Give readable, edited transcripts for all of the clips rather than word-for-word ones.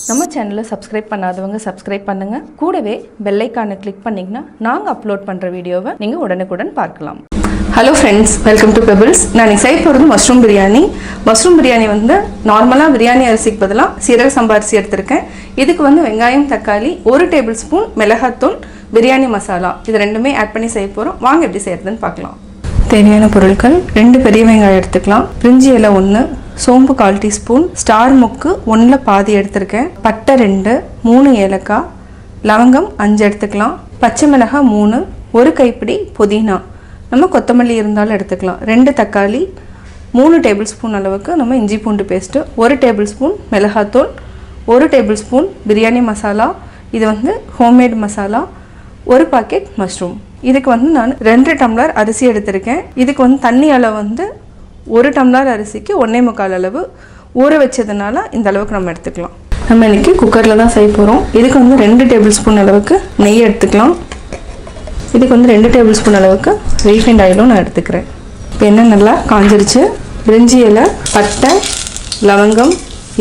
நம்ம சேனலை சப்ஸ்கிரைப் பண்ணாதவங்க சப்ஸ்கிரைப் பண்ணுங்க. கூடவே பெல் ஐகானை கிளிக் பண்ணீங்கன்னா நாங்க அப்லோட் பண்ற வீடியோவை நீங்க உடனுக்குடன் பார்க்கலாம். Hello friends, welcome to pebbles. நான் செய்ய போகிறது மஷ்ரூம் பிரியாணி. மஷ்ரூம் பிரியாணி நார்மலாக பிரியாணி அரிசிக்கு பதிலாக சீரக சம்பா அரிசி எடுத்திருக்கேன். இதுக்கு வெங்காயம், தக்காளி, 1 டேபிள் ஸ்பூன் மிளகாத்தூள், பிரியாணி மசாலா இது ரெண்டுமே ஆட் பண்ணி செய்ய போகிறோம். வாங்க எப்படி செய்யறதுன்னு பார்க்கலாம். தேவையான பொருட்கள்: 2 பெரிய வெங்காயம் எடுத்துக்கலாம், பிரிஞ்சி இலை 1, சோம்பு 1/4 டீஸ்பூன், ஸ்டார் முக்கு 1ல் பாதி எடுத்திருக்கேன், பட்டை 2, 3 ஏலக்காய், லவங்கம் 5 எடுத்துக்கலாம், பச்சை மிளகாய் 3, 1 கைப்பிடி புதினா, நம்ம கொத்தமல்லி இருந்தாலும் எடுத்துக்கலாம், 2 தக்காளி, 3 டேபிள் ஸ்பூன் அளவுக்கு நம்ம இஞ்சி பூண்டு பேஸ்ட்டு, 1 டேபிள் ஸ்பூன் மிளகாத்தூள், 1 டேபிள் ஸ்பூன் பிரியாணி மசாலா, இது ஹோம்மேட் மசாலா, 1 பாக்கெட் மஷ்ரூம். இதுக்கு நான் 2 டம்ளர் அரிசி எடுத்திருக்கேன். இதுக்கு தண்ணி அளவு 1 டம்ளர் அரிசிக்கு 1.25 அளவு ஊற வச்சதுனால இந்த அளவுக்கு நம்ம எடுத்துக்கலாம். நம்ம இன்றைக்கி குக்கரில் தான் செய்ய போகிறோம். இதுக்கு 2 டேபிள் ஸ்பூன் அளவுக்கு நெய் எடுத்துக்கலாம். இதுக்கு 2 டேபிள் ஸ்பூன் அளவுக்கு ரீஃபைண்ட் ஆயிலும் நான் எடுத்துக்கிறேன். இப்போ எண்ணெய் நல்லா காஞ்சிருச்சு. பிரிஞ்சி இலை, பட்டை, லவங்கம்,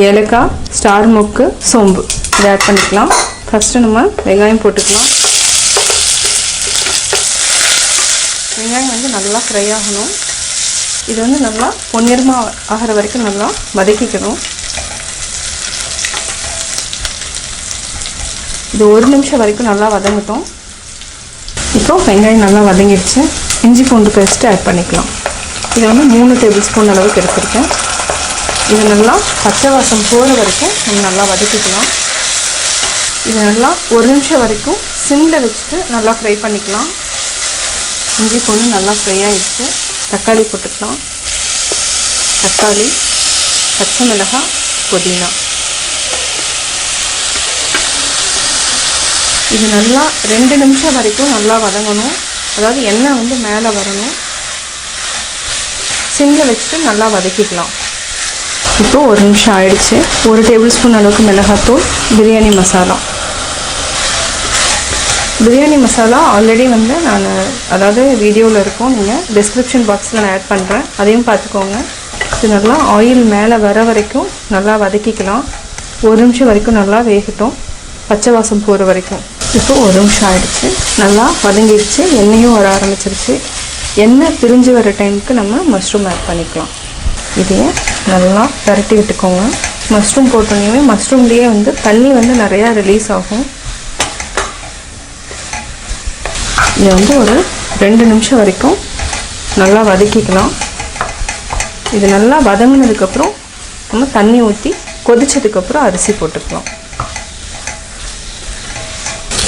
ஏலக்காய், ஸ்டார் மொக்கு, சோம்பு இதை ஆட் பண்ணிக்கலாம். ஃபஸ்ட்டு நம்ம வெங்காயம் போட்டுக்கலாம். வெங்காயம் நல்லா ஃப்ரை ஆகணும். இது நல்லா பொன்னிறமாக ஆகிற வரைக்கும் நல்லா வதக்கிக்கணும். இது 1 நிமிஷம் வரைக்கும் நல்லா வதங்கட்டும். இப்போது வெங்காயம் நல்லா வதங்கிடுச்சு. இஞ்சி பூண்டு பேஸ்ட்டு ஆட் பண்ணிக்கலாம். இது 3 டேபிள் ஸ்பூன் அளவுக்கு எடுத்துருக்கேன். இது நல்லா பச்சை வாசம் போகிற வரைக்கும் நம்ம நல்லா வதக்கிக்கலாம். இது நல்லா 1 நிமிஷம் வரைக்கும் சிம்மில் வச்சுட்டு நல்லா ஃப்ரை பண்ணிக்கலாம். இஞ்சி பூண்டு நல்லா ஃப்ரை ஆகிடுச்சு. தக்காளி போட்டுக்கலாம். தக்காளி, பச்சை மிளகாய், புதினா இது நல்லா 2 நிமிஷம் வரைக்கும் நல்லா வதங்கணும். அதாவது எண்ணெய் மேலே வரணும். சிம்மில் வச்சுட்டு நல்லா வதக்கிக்கலாம். இப்போது 1 நிமிஷம் ஆயிடுச்சு. 1 டேபிள் ஸ்பூன் அளவுக்கு மிளகாத்தூள், பிரியாணி மசாலா. பிரியாணி மசாலா ஆல்ரெடி நான் அதாவது வீடியோவில் இருக்கும், நீங்கள் டிஸ்கிரிப்ஷன் பாக்ஸில் நான் ஆட் பண்ணுறேன், அதையும் பார்த்துக்கோங்க. இது நல்லா ஆயில் மேலே வர வரைக்கும் நல்லா வதக்கிக்கலாம். 1 நிமிஷம் வரைக்கும் நல்லா வேகட்டும், பச்சை வாசம் போகிற வரைக்கும். இப்போது 1 நிமிஷம் ஆகிடுச்சு. நல்லா வதங்கிடுச்சு. எண்ணெயும் வர ஆரம்பிச்சிருச்சு. எண்ணெய் பிரிஞ்சு வர டைமுக்கு நம்ம மஷ்ரூம் ஆட் பண்ணிக்கலாம். இதையே நல்லா பரட்டி விட்டுக்கோங்க. மஷ்ரூம் போட்டோன்னே மஷ்ரூம்லேயே தண்ணி நிறையா ரிலீஸ் ஆகும். இது ஒரு 2 நிமிஷம் வரைக்கும் நல்லா வதக்கிக்கலாம். இது நல்லா வதங்கினதுக்கப்புறம் நம்ம தண்ணி ஊற்றி கொதிச்சதுக்கப்புறம் அரிசி போட்டுக்கலாம்.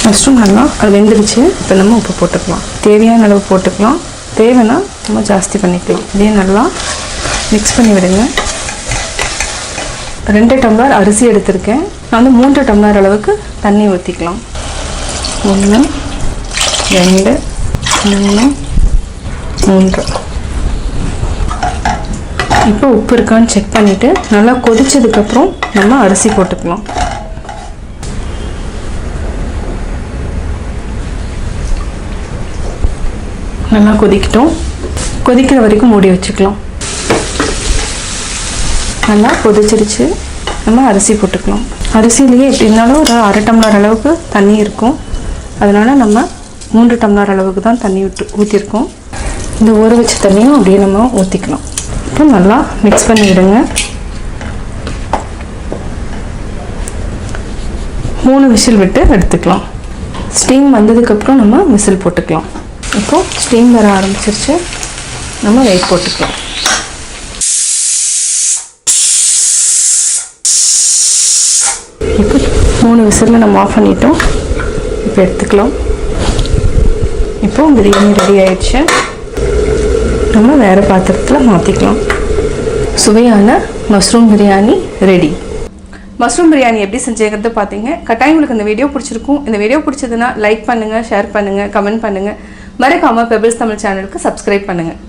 மஷ்ரூம் நல்லா அது வெந்துருச்சு. இப்போ நம்ம உப்பு போட்டுக்கலாம். தேவையான அளவு போட்டுக்கலாம். தேவைன்னா நம்ம ஜாஸ்தி பண்ணிக்கலாம். இதே நல்லா மிக்ஸ் பண்ணி விடுங்க. 2 டம்ளர் அரிசி எடுத்திருக்கேன். நான் 3 டம்ளர் அளவுக்கு தண்ணி ஊற்றிக்கலாம். 1 2 3 3. இப்போ உப்பு இருக்கான்னு செக் பண்ணிவிட்டு நல்லா கொதிச்சதுக்கப்புறம் நம்ம அரிசி போட்டுக்கலாம். நல்லா கொதிக்கட்டும். கொதிக்கிற வரைக்கும் மூடி வச்சுக்கலாம். நல்லா கொதிச்சிருச்சு. நம்ம அரிசி போட்டுக்கலாம். அரிசிலேயே எப்படி இருந்தாலும் ஒரு 1/2 டம்ளர் அளவுக்கு தண்ணி இருக்கும். அதனால் நம்ம 3 டம்ளர் அளவுக்கு தான் தண்ணி ஊற்றிருக்கோம். இந்த ஊற வச்ச தண்ணியும் அப்படியே நம்ம ஊற்றிக்கலாம். இப்போ நல்லா மிக்ஸ் பண்ணி விடுங்க. 3 விசில் விட்டு எடுத்துக்கலாம். ஸ்டீம் வந்ததுக்கப்புறம் நம்ம விசில் போட்டுக்கலாம். இப்போது ஸ்டீம் வர ஆரம்பிச்சிருச்சு. நம்ம வெயிட் போட்டுக்கலாம். இப்போ 3 விசிலில் நம்ம ஆஃப் பண்ணிட்டோம். இப்போ எடுத்துக்கலாம். இப்போது பிரியாணி ரெடி ஆயிடுச்சு. நம்ம வேறு பாத்திரத்தில் மாற்றிக்கலாம். சுவையான mushroom biryani ready. Mushroom biryani எப்படி செஞ்சுக்கிறது பார்த்தீங்க. கட்டாயம் உங்களுக்கு இந்த வீடியோ பிடிச்சிருக்கும். இந்த வீடியோ பிடிச்சதுன்னா லைக் பண்ணுங்கள், ஷேர் பண்ணுங்கள், கமெண்ட் பண்ணுங்கள். மறக்காமல் பெபிள்ஸ் தமிழ் சேனலுக்கு சப்ஸ்கிரைப் பண்ணுங்கள்.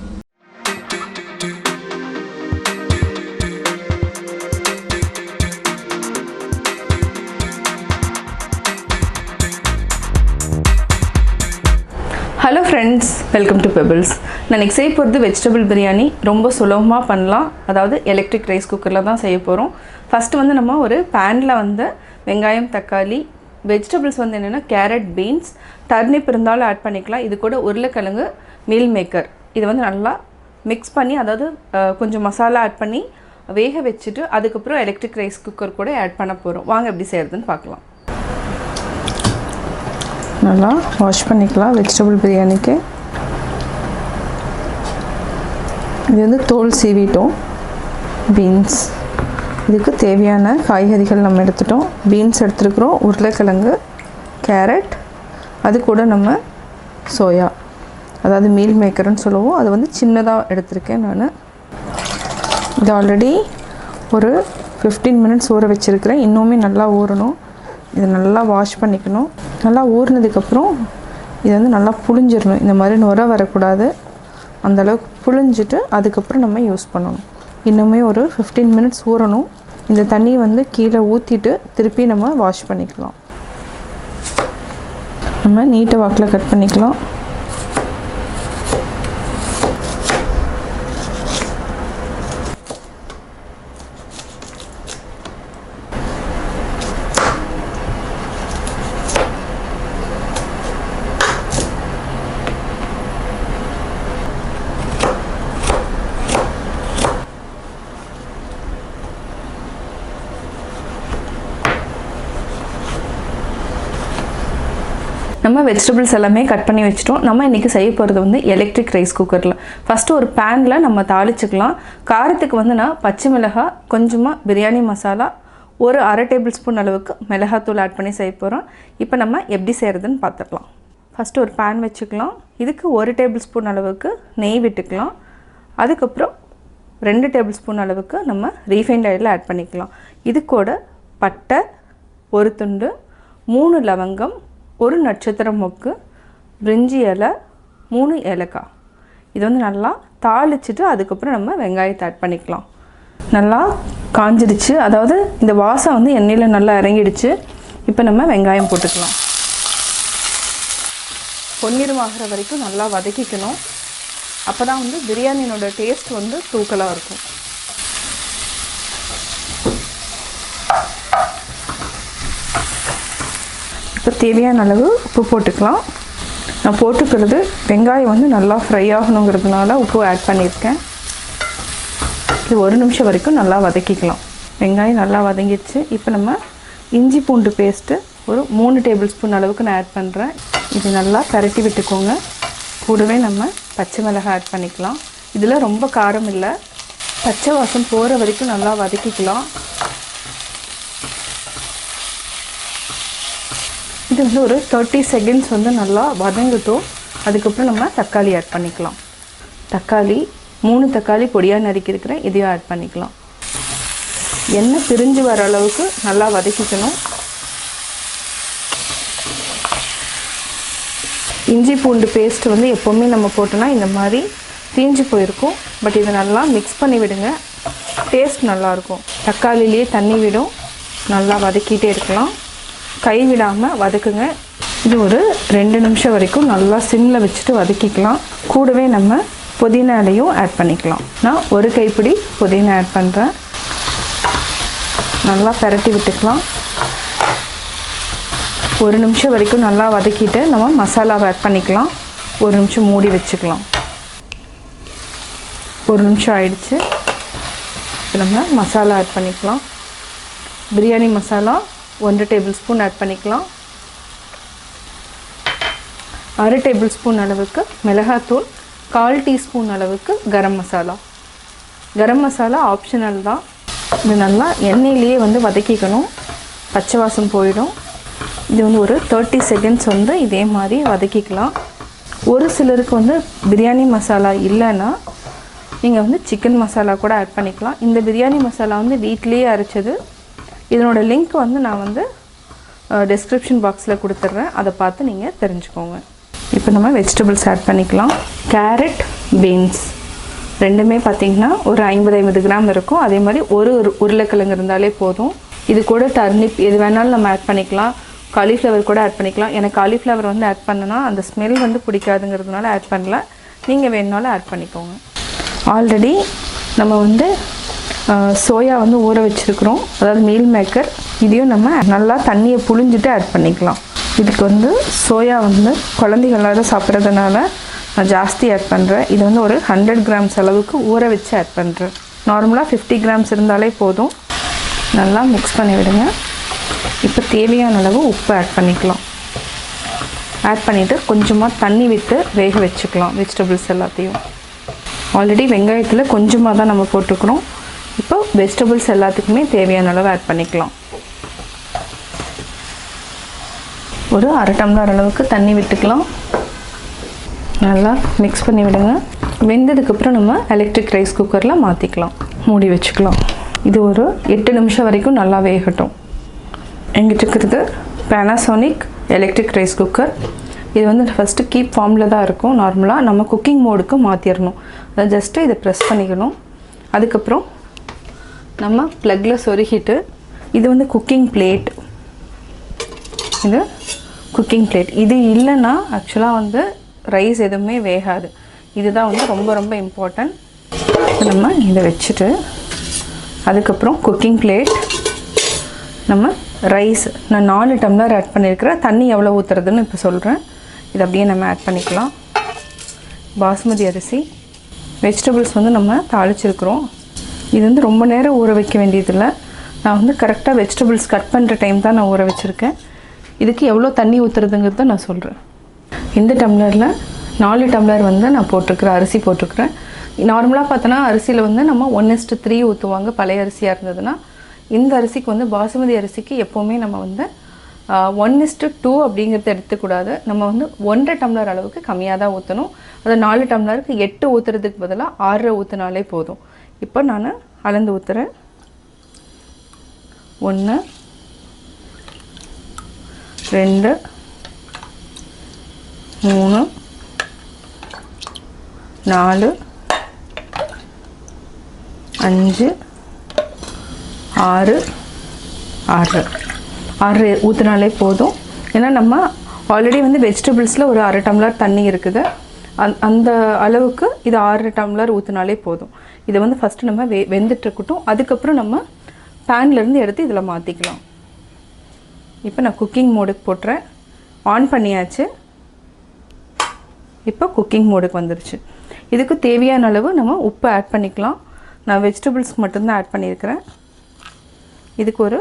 Hello friends, welcome to pebbles. நான் இன்றைக்கி செய்ய போகிறது வெஜிடபிள் பிரியாணி. ரொம்ப சுலபமாக பண்ணலாம். அதாவது எலக்ட்ரிக் ரைஸ் குக்கரில் தான் செய்ய போகிறோம். ஃபஸ்ட்டு வந்து நம்ம ஒரு பேனில் வந்து வெங்காயம், தக்காளி, வெஜிடபிள்ஸ் வந்து என்னென்னா கேரட், பீன்ஸ், டர்னிப் இருந்தாலும் ஆட் பண்ணிக்கலாம். இது கூட உருளைக்கிழங்கு, மீல் மேக்கர் இது வந்து நல்லா மிக்ஸ் பண்ணி, அதாவது கொஞ்சம் மசாலா ஆட் பண்ணி வேக வச்சுட்டு அதுக்கப்புறம் எலக்ட்ரிக் ரைஸ் குக்கர் கூட ஆட் பண்ண போகிறோம். வாங்க எப்படி செய்கிறதுன்னு பார்க்கலாம். நல்லா வாஷ் பண்ணிக்கலாம் வெஜிடபிள் பிரியாணிக்கு. இது வந்து தோல் சீவிட்டோம். பீன்ஸ், இதுக்கு தேவையான காய்கறிகள் நம்ம எடுத்துட்டோம். பீன்ஸ் எடுத்துருக்குறோம், உருளைக்கிழங்கு, கேரட், அது கூட நம்ம சோயா, அதாவது மீல் மேக்கர்னு சொல்லுவோம், அது வந்து சின்னதாக எடுத்திருக்கேன் நான். இது ஆல்ரெடி ஒரு 15 மினிட்ஸ் ஊற வச்சுருக்கிறேன். இன்னுமே நல்லா ஊறணும். இதை நல்லா வாஷ் பண்ணிக்கணும். நல்லா ஊறினதுக்கப்புறம் இது வந்து நல்லா புழிஞ்சிடணும். இந்த மாதிரி நுர வரக்கூடாது. அந்தளவுக்கு புழிஞ்சிட்டு அதுக்கப்புறம் நம்ம யூஸ் பண்ணணும். இன்னுமே ஒரு 15 மினிட்ஸ் ஊறணும். இந்த தண்ணி வந்து கீழே ஊற்றிட்டு திருப்பி நம்ம வாஷ் பண்ணிக்கலாம். நம்ம நீட்டை வாக்கில் கட் பண்ணிக்கலாம். நம்ம வெஜிடபிள்ஸ் எல்லாமே கட் பண்ணி வச்சுட்டோம். நம்ம இன்றைக்கி செய்ய போகிறது வந்து எலக்ட்ரிக் ரைஸ் குக்கரில். ஃபஸ்ட்டு ஒரு பேனில் நம்ம தாளிச்சுக்கலாம். காரத்துக்கு வந்து நான் பச்சை மிளகாய், கொஞ்சமாக பிரியாணி மசாலா, ஒரு அரை டேபிள் ஸ்பூன் அளவுக்கு மிளகாத்தூள் ஆட் பண்ணி செய்ய போகிறோம். இப்போ நம்ம எப்படி செய்கிறதுன்னு பார்த்துக்கலாம். ஃபஸ்ட்டு ஒரு பேன் வச்சுக்கலாம். இதுக்கு 1 டேபிள் ஸ்பூன் அளவுக்கு நெய் விட்டுக்கலாம். அதுக்கப்புறம் 2 டேபிள் ஸ்பூன் அளவுக்கு நம்ம ரீஃபைண்ட் ஆயில் ஆட் பண்ணிக்கலாம். இது கூட பட்டை, ஒரு துண்டு, 3 லவங்கம், 1 நட்சத்திர மொக்கு, பிரிஞ்சி இலை, 3 ஏலக்காய். இது வந்து நல்லா தாளிச்சிட்டு அதுக்கப்புறம் நம்ம வெங்காயத்தை ஆட் பண்ணிக்கலாம். நல்லா காஞ்சிடுச்சு, அதாவது இந்த வாசம் வந்து எண்ணெயில் நல்லா இறங்கிடுச்சு. இப்போ நம்ம வெங்காயம் போட்டுக்கலாம். பொன்னிறமாகிற வரைக்கும் நல்லா வதக்கிக்கணும். அப்போ தான் வந்து பிரியாணியோட டேஸ்ட் வந்து தூக்கலாக இருக்கும். இப்போ தேவையான அளவு உப்பு போட்டுக்கலாம். நான் போட்டுக்கிறது வெங்காயம் வந்து நல்லா ஃப்ரை ஆகணுங்கிறதுனால உப்பு ஆட் பண்ணியிருக்கேன். இது 1 நிமிஷம் வரைக்கும் நல்லா வதக்கிக்கலாம். வெங்காயம் நல்லா வதங்கிடுச்சு. இப்போ நம்ம இஞ்சி பூண்டு பேஸ்ட்டு ஒரு 3 டேபிள் ஸ்பூன் அளவுக்கு நான் ஆட் பண்ணுறேன். இது நல்லா பரட்டி விட்டுக்கோங்க. கூடவே நம்ம பச்சை மிளகாய் ஆட் பண்ணிக்கலாம். இதில் ரொம்ப காரம் இல்லை, பச்சை வாசம் போகிற வரைக்கும் நல்லா வதக்கிக்கலாம். இது வந்து ஒரு 30 செகண்ட்ஸ் வந்து நல்லா வதங்கட்டும். அதுக்கப்புறம் நம்ம தக்காளி ஆட் பண்ணிக்கலாம். தக்காளி 3 தக்காளி பொடியாக நறுக்கியிருக்கிறேன், இதையும் ஆட் பண்ணிக்கலாம். எண்ணெய் பிரிஞ்சு வர அளவுக்கு நல்லா வதக்கிக்கணும். இஞ்சி பூண்டு பேஸ்ட் வந்து எப்போவுமே நம்ம போட்டோன்னா இந்த மாதிரி தீஞ்சு போயிருக்கும். பட் இதை நல்லா மிக்ஸ் பண்ணி விடுங்க, டேஸ்ட் நல்லாயிருக்கும். தக்காளிலேயே தண்ணி விடும். நல்லா வதக்கிட்டே இருக்கலாம், கை விடாமல் வதக்குங்க. இது ஒரு 2 நிமிஷம் வரைக்கும் நல்லா சிம்மில் வச்சுட்டு வதக்கிக்கலாம். கூடவே நம்ம புதினா இலையும் ஆட் பண்ணிக்கலாம். நான் 1 கைப்பிடி புதினா ஆட் பண்ணுறேன். நல்லா பரட்டி விட்டுக்கலாம். 1 நிமிஷம் வரைக்கும் நல்லா வதக்கிட்டு நம்ம மசாலாவை ஆட் பண்ணிக்கலாம். 1 நிமிஷம் மூடி வச்சுக்கலாம். 1 நிமிஷம் ஆயிடுச்சு. இப்போ நம்ம மசாலா ஆட் பண்ணிக்கலாம். Biryani masala 1 table spoon add பண்ணிக்கலாம். 1/2 டேபிள் ஸ்பூன் அளவுக்கு மிளகாத்தூள், 1/4 டீஸ்பூன் அளவுக்கு கரம் மசாலா. கரம் மசாலா ஆப்ஷனல் தான். இது நல்லா எண்ணெயிலேயே வந்து வதக்கிக்கணும், பச்சை வாசம் போயிடும். இது வந்து ஒரு 30 செகண்ட்ஸ் வந்து இதே மாதிரி வதக்கிக்கலாம். ஒரு சிலருக்கு வந்து பிரியாணி மசாலா இல்லைன்னா நீங்கள் வந்து சிக்கன் மசாலா கூட ஆட் பண்ணிக்கலாம். இந்த பிரியாணி மசாலா வந்து வீட்டிலேயே அரைச்சது. இதனோட லிங்க் வந்து நான் வந்து டிஸ்கிரிப்ஷன் பாக்ஸில் கொடுத்துட்றேன், அதை பார்த்து நீங்கள் தெரிஞ்சுக்கோங்க. இப்போ நம்ம வெஜிடபிள்ஸ் ஆட் பண்ணிக்கலாம். கேரட், பீன்ஸ் ரெண்டுமே பார்த்திங்கன்னா ஒரு 50 கிராம் இருக்கும். அதே மாதிரி ஒரு உருளைக்கிழங்கு இருந்தாலே போதும். இது கூட டர்னிப் எது வேணாலும் நம்ம ஆட் பண்ணிக்கலாம். காலிஃப்ளவர் கூட ஆட் பண்ணிக்கலாம். எனக்கு காலிஃப்ளவர் வந்து ஆட் பண்ணனா அந்த ஸ்மெல் வந்து பிடிக்காதுங்கிறதுனால ஆட் பண்ணல. நீங்கள் வேணுனாலும் ஆட் பண்ணிக்கோங்க. ஆல்ரெடி நம்ம வந்து சோயா வந்து ஊற வச்சுருக்குறோம், அதாவது மீல் மேக்கர். இதையும் நம்ம நல்லா தண்ணியை புழிஞ்சிட்டு ஆட் பண்ணிக்கலாம். இதுக்கு வந்து சோயா வந்து குழந்தைகளாக சாப்பிட்றதுனால நான் ஜாஸ்தி ஆட் பண்ணுறேன். இது வந்து ஒரு 100 கிராம்ஸ் அளவுக்கு ஊற வச்சு ஆட் பண்ணுறேன். நார்மலாக 50 கிராம்ஸ் இருந்தாலே போதும். நல்லா மிக்ஸ் பண்ணி விடுங்க. இப்போ தேவையான அளவு உப்பு ஆட் பண்ணிக்கலாம். ஆட் பண்ணிவிட்டு கொஞ்சமாக தண்ணி விட்டு வேக வச்சுக்கலாம் வெஜிடபிள்ஸ் எல்லாத்தையும். ஆல்ரெடி வெங்காயத்தில் கொஞ்சமாக தான் நம்ம போட்டுக்கிறோம். இப்போ வெஜிடபிள்ஸ் எல்லாத்துக்குமே தேவையான அளவு ஆட் பண்ணிக்கலாம். ஒரு 1/2 டம்ளர் அளவுக்கு தண்ணி விட்டுக்கலாம். நல்லா மிக்ஸ் பண்ணி விடுங்க. வெந்ததுக்கப்புறம் நம்ம எலக்ட்ரிக் ரைஸ் குக்கரில் மாற்றிக்கலாம். மூடி வச்சுக்கலாம். இது ஒரு 8 நிமிஷம் வரைக்கும் நல்லா வேகட்டும். எங்கிட்ட இருக்கிறது பேனாசோனிக் எலக்ட்ரிக் ரைஸ் குக்கர். இது வந்து ஃபஸ்ட்டு கீப் ஃபார்மில் தான் இருக்கும். நார்மலாக நம்ம குக்கிங் மோடுக்கு மாற்றிடணும். அதை ஜஸ்ட்டு இதை ப்ரெஸ் பண்ணிக்கணும். அதுக்கப்புறம் நம்ம ப்ளக்கில் சொருகிட்டு, இது வந்து குக்கிங் பிளேட். இது குக்கிங் பிளேட். இது இல்லைன்னா ஆக்சுவலாக வந்து ரைஸ் எதுவுமே வேகாது. இதுதான் வந்து ரொம்ப ரொம்ப இம்பார்ட்டன்ட். நம்ம இதை வச்சுட்டு அதுக்கப்புறம் குக்கிங் பிளேட், நம்ம ரைஸ் நான் 4 டம்ளர் ஆட் பண்ணியிருக்கிறேன். தண்ணி எவ்வளோ ஊற்றுறதுன்னு இப்போ சொல்கிறேன். இது அப்படியே நம்ம ஆட் பண்ணிக்கலாம். பாஸ்மதி அரிசி, வெஜிடபிள்ஸ் வந்து நம்ம தாளிச்சிருக்கிறோம். இது வந்து ரொம்ப நேரம் ஊற வைக்க வேண்டியதில்லை. நான் வந்து கரெக்டாக வெஜிடபிள்ஸ் கட் பண்ணுற டைம் தான் நான் ஊற வச்சுருக்கேன். இதுக்கு எவ்வளோ தண்ணி ஊற்றுறதுங்கிறத நான் சொல்கிறேன். இந்த டம்ளரில் 4 டம்ளர் வந்து நான் போட்டிருக்கிறேன், அரிசி போட்டிருக்கிறேன். நார்மலாக பார்த்தோன்னா அரிசியில் வந்து நம்ம 1:3 ஊற்றுவாங்க பழைய அரிசியாக இருந்ததுன்னா. இந்த அரிசிக்கு வந்து பாசுமதி அரிசிக்கு எப்போவுமே நம்ம வந்து 1:2 அப்படிங்கிறத எடுத்துக்கூடாது. நம்ம வந்து 1.5 டம்ளர் அளவுக்கு கம்மியாக தான் ஊற்றணும். அது 4 டம்ளருக்கு 8 ஊற்றுறதுக்கு பதிலாக 6 ஊற்றினாலே போதும். இப்போ நான் அளந்து ஊற்றுறேன். 1 2 3 4 5 6 6 ஊற்றினாலே போதும். ஏன்னா நம்ம ஆல்ரெடி வந்து வெஜிடபிள்ஸில் ஒரு 1/2 டம்ளர் தண்ணி இருக்குது. அந்த அளவுக்கு இது 6 டம்ளர் ஊற்றினாலே போதும். இதை வந்து ஃபஸ்ட்டு நம்ம வெந்துட்டுருக்கட்டும். அதுக்கப்புறம் நம்ம பேன்லேருந்து எடுத்து இதில் மாற்றிக்கலாம். இப்போ நான் குக்கிங் மோடுக்கு போட்டுறேன். ஆன் பண்ணியாச்சு. இப்போ குக்கிங் மோடுக்கு வந்துருச்சு. இதுக்கு தேவையான அளவு நம்ம உப்பு ஆட் பண்ணிக்கலாம். நான் வெஜிடபிள்ஸ்க்கு மட்டும்தான் ஆட் பண்ணியிருக்கிறேன். இதுக்கு ஒரு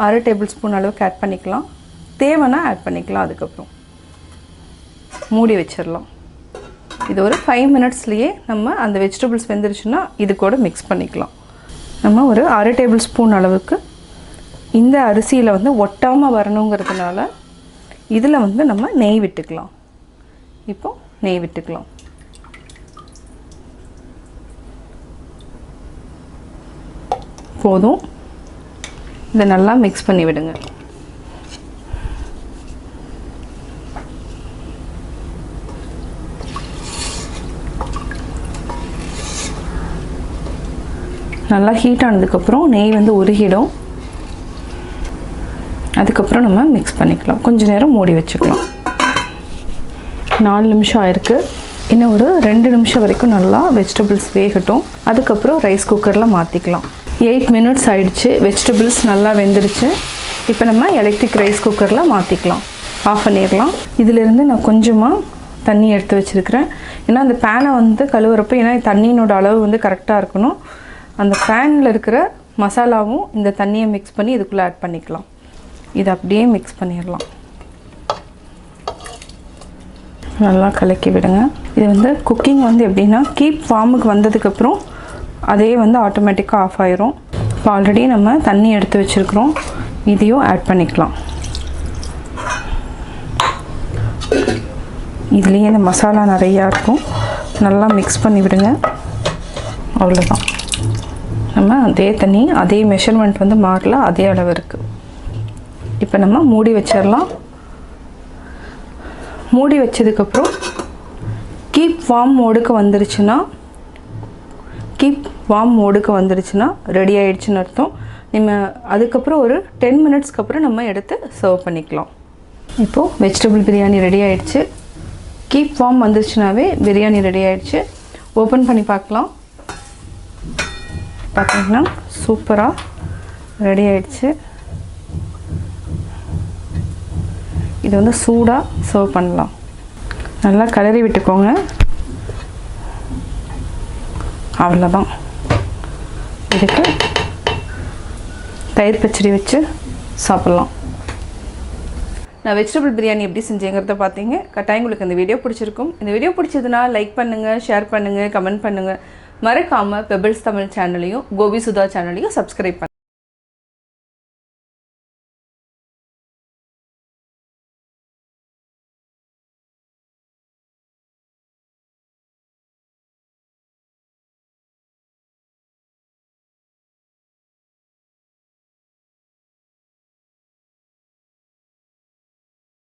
1/2 டேபிள் ஸ்பூன் அளவுக்கு ஆட் பண்ணிக்கலாம். தேவைன்னா ஆட் பண்ணிக்கலாம். அதுக்கப்புறம் மூடி வச்சிடலாம். இது ஒரு 5 மினிட்ஸ்லேயே நம்ம அந்த வெஜிடபிள்ஸ் வெந்துருச்சுன்னா இது கூட மிக்ஸ் பண்ணிக்கலாம். நம்ம ஒரு 1/2 டேபிள் ஸ்பூன் அளவுக்கு இந்த அரிசியில் வந்து ஒட்டாமல் வரணுங்கிறதுனால இதில் வந்து நம்ம நெய் விட்டுக்கலாம். இப்போது நெய் விட்டுக்கலாம். போதும். இதை நல்லா மிக்ஸ் பண்ணி விடுங்க. நல்லா ஹீட் ஆனதுக்கப்புறம் நெய் வந்து உருகிடும். அதுக்கப்புறம் நம்ம மிக்ஸ் பண்ணிக்கலாம். கொஞ்ச நேரம் மூடி வச்சுக்கலாம். 4 நிமிஷம் ஆயிருக்கு. இன்னும் ஒரு 2 நிமிஷம் வரைக்கும் நல்லா வெஜிடபிள்ஸ் வேகட்டும். அதுக்கப்புறம் ரைஸ் குக்கரில் மாற்றிக்கலாம். 8 மினிட்ஸ் ஆயிடுச்சு. வெஜிடபிள்ஸ் நல்லா வெந்துடுச்சு. இப்போ நம்ம எலக்ட்ரிக் ரைஸ் குக்கரில் மாற்றிக்கலாம். ஆஃப் பண்ணிடலாம். இதிலிருந்து நான் கொஞ்சமாக தண்ணி எடுத்து வச்சுருக்கிறேன். ஏன்னா அந்த பேனை வந்து கழுவுறப்போ, ஏன்னா தண்ணியினோட அளவு வந்து கரெக்டாக இருக்கணும். அந்த பேனில் இருக்கிற மசாலாவும் இந்த தண்ணியை மிக்ஸ் பண்ணி இதுக்குள்ளே ஆட் பண்ணிக்கலாம். இதை அப்படியே மிக்ஸ் பண்ணிடலாம். நல்லா கலக்கி விடுங்க. இது வந்து குக்கிங் வந்து எப்படின்னா கீப் ஃபார்முக்கு வந்ததுக்கப்புறம் அதே வந்து ஆட்டோமேட்டிக்காக ஆஃப் ஆயிரும். இப்போ ஆல்ரெடி நம்ம தண்ணி எடுத்து வச்சுருக்குறோம். இதையும் ஆட் பண்ணிக்கலாம். இதுலேயே இந்த மசாலா நிறையா இருக்கும். நல்லா மிக்ஸ் பண்ணி விடுங்க. அவ்வளோதான். நம்ம அதே தண்ணி அதே மெஷர்மெண்ட் வந்து மாறல, அதே அளவு இருக்குது. இப்போ நம்ம மூடி வச்சிடலாம். மூடி வச்சதுக்கப்புறம் கீப் வார்ம் மோடுக்கு வந்துருச்சுன்னா ரெடி ஆகிடுச்சுன்னு அர்த்தம். நம்ம அதுக்கப்புறம் ஒரு 10 மினிட்ஸ்க்கு அப்புறம் நம்ம எடுத்து சர்வ் பண்ணிக்கலாம். இப்போது வெஜிடபிள் பிரியாணி ரெடி ஆகிடுச்சு. கீப் வார்ம் வந்துருச்சுனாவே பிரியாணி ரெடி ஆயிடுச்சு. ஓப்பன் பண்ணி பார்க்கலாம். பார்த்தீங்கன்னா சூப்பராக ரெடி ஆயிடுச்சு. இது வந்து சூடாக சர்வ் பண்ணலாம். நல்லா கலரி விட்டுக்கோங்க. அவ்வளோதான். இதுக்கு தயிர் பச்சடி வச்சு சாப்பிட்லாம். நான் வெஜிடபிள் பிரியாணி எப்படி செஞ்சேங்கிறத பார்த்தீங்க. கட்டாயம் உங்களுக்கு இந்த வீடியோ பிடிச்சிருக்கும். இந்த வீடியோ பிடிச்சதுன்னா லைக் பண்ணுங்கள், ஷேர் பண்ணுங்கள், கமெண்ட் பண்ணுங்கள். மறக்காமல் பெபிள்ஸ் தமிழ் சேனலையும் கோபி சுதா சேனலையும் சப்ஸ்கிரைப் பண்ணுங்கள்.